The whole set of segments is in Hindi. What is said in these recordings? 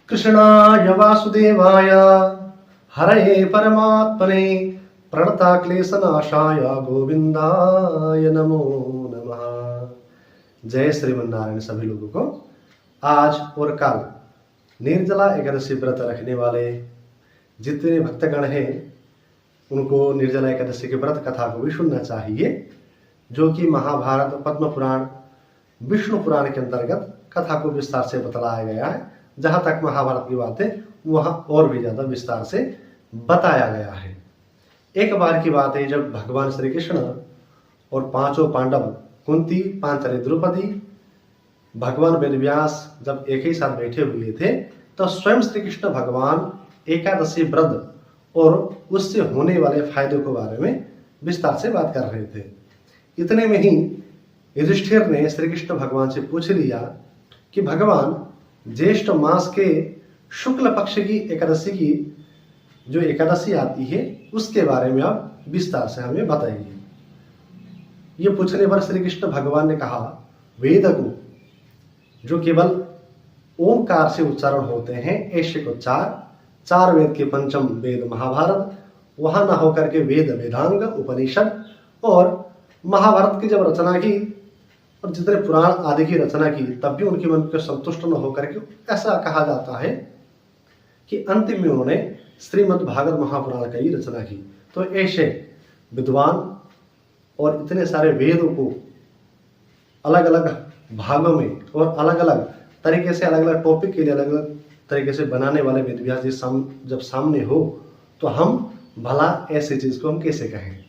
कृष्णाय वासुदेवाय हरये परमात्मने प्रणताक्लेशनाशाय गोविंदाय नमो नमः। जय श्रीमन्नारायण। सभी लोगों को आज और कल निर्जला एकादशी व्रत रखने वाले जितने भक्तगण हैं उनको निर्जला एकादशी के व्रत कथा को भी सुनना चाहिए, जो कि महाभारत, पद्म पुराण, विष्णु पुराण के अंतर्गत कथा को विस्तार से बतलाया गया है। जहां तक महाभारत की बात है वहां और भी ज्यादा विस्तार से बताया गया है। एक बार की बात है जब भगवान श्री कृष्ण और पांचों पांडव, कुंती, पांचाली, द्रौपदी, भगवान वेदव्यास जब एक ही साथ बैठे हुए थे तो स्वयं श्री कृष्ण भगवान एकादशी व्रत और उससे होने वाले फायदों के बारे में विस्तार से बात कर रहे थे। इतने में ही युधिष्ठिर ने श्री कृष्ण भगवान से पूछ लिया कि भगवान, ज्येष्ठ मास के शुक्ल पक्ष की एकादशी की जो एकादशी आती है उसके बारे में आप विस्तार से हमें बताइए। ये पूछने पर श्री कृष्ण भगवान ने कहा, वेद को जो केवल ओमकार से उच्चारण होते हैं ऐसे को चार वेद के पंचम वेद महाभारत, वहां न होकर के वेद, वेदांग, उपनिषद और महाभारत की जब रचना की और जितने पुराण आदि की रचना की तब भी उनके मन को संतुष्ट न होकर के ऐसा कहा जाता है कि अंतिम में उन्होंने श्रीमद् भागवत महापुराण का ही रचना की। तो ऐसे विद्वान और इतने सारे वेदों को अलग अलग भागों में और अलग अलग तरीके से, अलग अलग टॉपिक के लिए अलग अलग तरीके से बनाने वाले वेदव्यास जी जब सामने हो तो हम भला ऐसी चीज को हम कैसे कहें।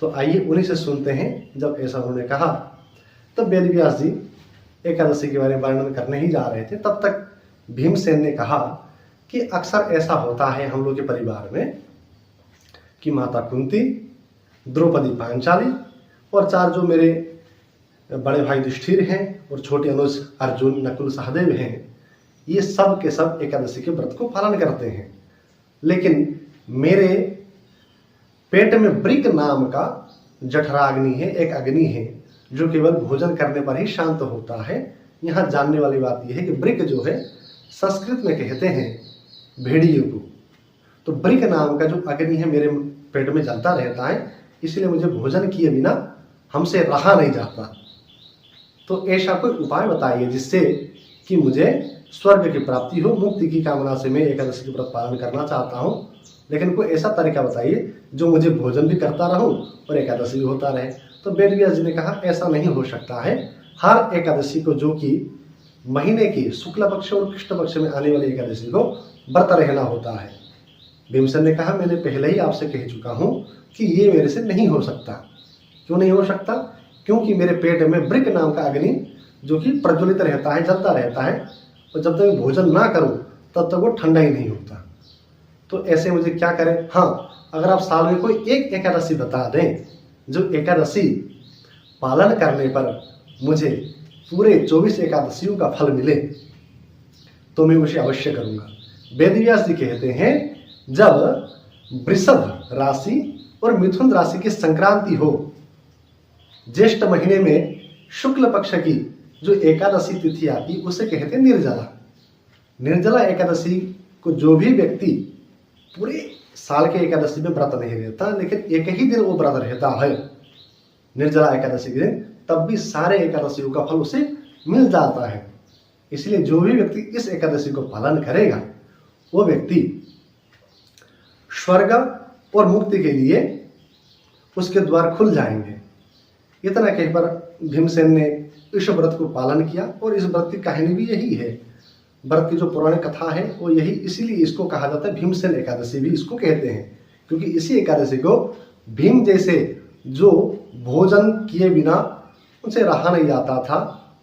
तो आइए उन्हीं से सुनते हैं। जब ऐसा उन्होंने कहा तब वेदव्यास जी एकादशी के बारे में वर्णन करने ही जा रहे थे, तब तक भीमसेन ने कहा कि अक्सर ऐसा होता है हम लोग के परिवार में कि माता कुंती, द्रौपदी, पांचाली और चार जो मेरे बड़े भाई युधिष्ठिर हैं और छोटे अनुज अर्जुन, नकुल, सहदेव हैं, ये सब के सब एकादशी के व्रत को पालन करते हैं। लेकिन मेरे पेट में वृक नाम का जठराग्नि है, एक अग्नि है जो केवल भोजन करने पर ही शांत होता है। यहाँ जानने वाली बात यह है कि वृक जो है संस्कृत में कहते हैं भेड़ियों को। तो वृक नाम का जो अग्नि है मेरे पेट में जलता रहता है, इसलिए मुझे भोजन किए बिना हमसे रहा नहीं जाता। तो ऐसा कोई उपाय बताइए जिससे कि मुझे स्वर्ग की प्राप्ति हो। मुक्ति की कामना से मैं एकादशी के व्रत पालन करना चाहता हूँ, लेकिन कोई ऐसा तरीका बताइए जो मुझे भोजन भी करता रहूं और एकादशी भी होता रहे। तो वेदव्यास जी ने कहा, ऐसा नहीं हो सकता है। हर एकादशी को, जो कि महीने की शुक्ल पक्ष और कृष्ण पक्ष में आने वाली एकादशी को व्रत रहना होता है। भीमसेन ने कहा, मैंने पहले ही आपसे कह चुका हूं कि ये मेरे से नहीं हो सकता। क्यों नहीं हो सकता? क्योंकि मेरे पेट में वृक नाम का अग्नि जो कि प्रज्वलित रहता है, जलता रहता है, और जब तक मैं भोजन ना करूं तब तक वो ठंडा ही नहीं होता। तो ऐसे मुझे क्या करें? हाँ, अगर आप साल में कोई एक एकादशी बता दें जो एकादशी पालन करने पर मुझे पूरे 24 एकादशियों का फल मिले तो मैं उसे अवश्य करूंगा। वेदव्यास जी कहते हैं, जब वृषभ राशि और मिथुन राशि की संक्रांति हो, ज्येष्ठ महीने में शुक्ल पक्ष की जो एकादशी तिथि आती उसे कहते हैं निर्जला। निर्जला एकादशी को जो भी व्यक्ति पूरे साल के एकादशी में व्रत नहीं रहता, लेकिन एक ही दिन वो व्रत रहता है निर्जला एकादशी के दिन, तब भी सारे एकादशियों का फल उसे मिल जाता है। इसलिए जो भी व्यक्ति इस एकादशी को पालन करेगा वो व्यक्ति स्वर्ग और मुक्ति के लिए उसके द्वार खुल जाएंगे। इतना कह पर भीमसेन ने इस व्रत को पालन किया और इस व्रत की कहानी भी यही है। व्रत की जो पुरानी कथा है वो यही, इसीलिए इसको कहा जाता है भीमसेन एकादशी भी इसको कहते हैं, क्योंकि इसी एकादशी को भीम जैसे जो भोजन किए बिना उनसे रहा नहीं जाता था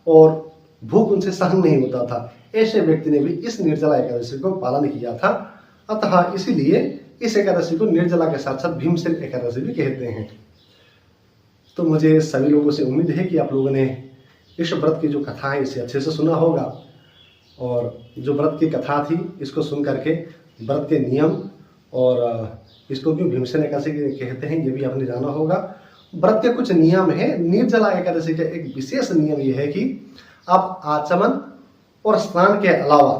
और भूख उनसे सहन नहीं होता था, ऐसे व्यक्ति ने भी इस निर्जला एकादशी को पालन किया था। अतः इसीलिए इस एकादशी को निर्जला के साथ साथ भीमसेन एकादशी भी कहते हैं। तो मुझे सभी लोगों से उम्मीद है कि आप लोगों ने इस व्रत की जो कथा है इसे अच्छे से सुना होगा, और जो व्रत की कथा थी इसको सुन करके व्रत के नियम और इसको क्यों भीमसेन एकादशी कहते हैं ये भी आपने जाना होगा। व्रत के कुछ नियम है। निर्जला एकादशी का एक विशेष नियम यह है कि आप आचमन और स्नान के अलावा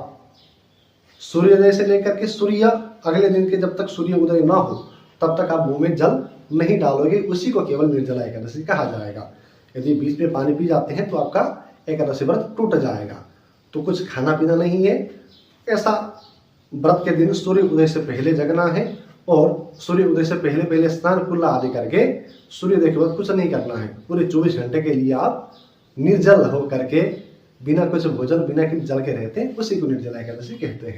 सूर्योदय से लेकर के सूर्य अगले दिन के जब तक सूर्य उदय ना हो तब तक आप मुंह में जल नहीं डालोगे, उसी को केवल निर्जला एकादशी कहा जाएगा। यदि बीच में पानी पी जाते हैं तो आपका एकादशी व्रत टूट जाएगा। तो कुछ खाना पीना नहीं है, ऐसा व्रत के दिन सूर्य उदय से पहले जगना है और सूर्य उदय से पहले पहले स्नान कुल्ला आदि करके सूर्योदय के बाद कुछ नहीं करना है। पूरे 24 घंटे के लिए आप निर्जल हो करके बिना कुछ भोजन बिना जल के रहते हैं, उसी को निर्जला एकादशी कहते हैं।